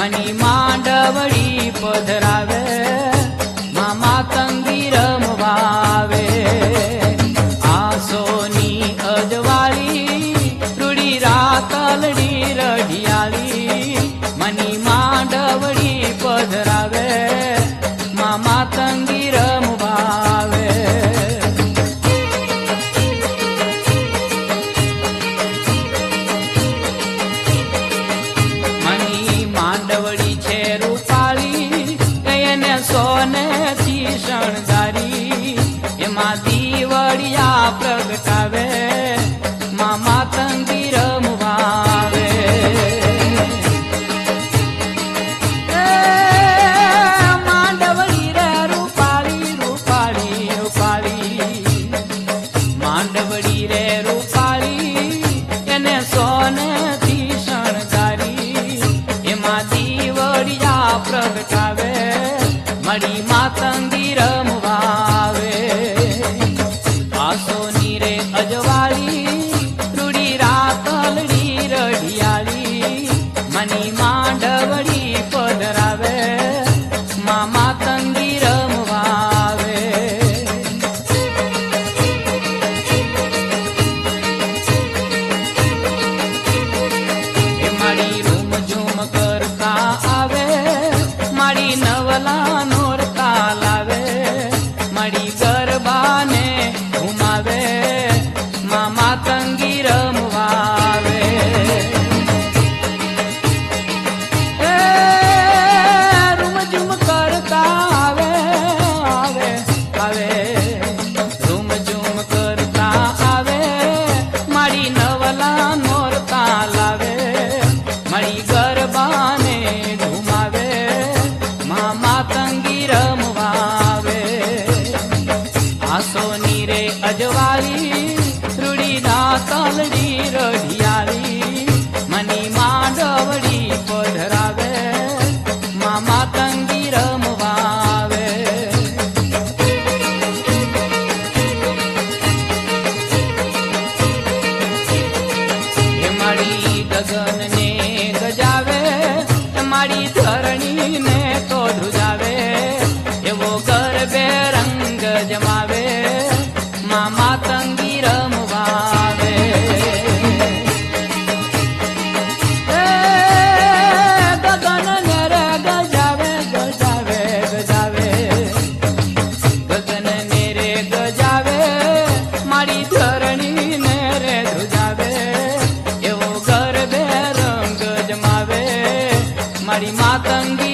money માંડવડી પધરાવે માં માતંગી રમવાવે આસોની અજવાળી રૂડી રાતલડી Radhiyali money માંડવડી પધરાવે માં માતંગી રમવાવે માંડવડી છે રૂપાળી એને સોને થી શણગારી એમાં દીવડિયા પ્રગટાવે માં માતંગી રમવાવે માંડવડી રે રૂપાળી રૂપાળી રૂપાળી માંડવડી રે રૂપાળી એને સોને થી શણગારી એમાં દીવડિયા પ્રગટાવે મળી માતંગી રમવાવે આસોની રે અજવાળી રૂડી રાતલડી રઢિયાળી મની માંડવડી પધરાવે માં માતંગી રમવાવે એ મારી રૂમ ઝૂમ કરતા આવે મારી નવલા નોરતા લાવે મારી ગરબાને ઘુમાવે માં માતંગી રમવાવે રૂમ ઝૂમ કરતા આવે આવે આવે રૂમ ઝૂમ કરતા આવે મારી નવલા નોરતા લાવે મારી ગરબાને ઘુમાવે માં માતંગી રમવાવે આસોની રે અજવાળી રૂડી રાતલડી રઢિયાળી મની માંડવડી પધરાવે માં માતંગી રમવાવે એ મારી ગગનને ગજાવે મારી ધરણીને તો ધ્રુજાવે એવો ગરબે રંગ જમાવે માં માતંગી રમવાવે ગગનને રે ગજાવે ગજાવે ગજાવે ગગનને રે ગજાવે મારી ધરણીને રે ધ્રુજાવે એવો ગરબે રંગ જમાવે મારી માતંગી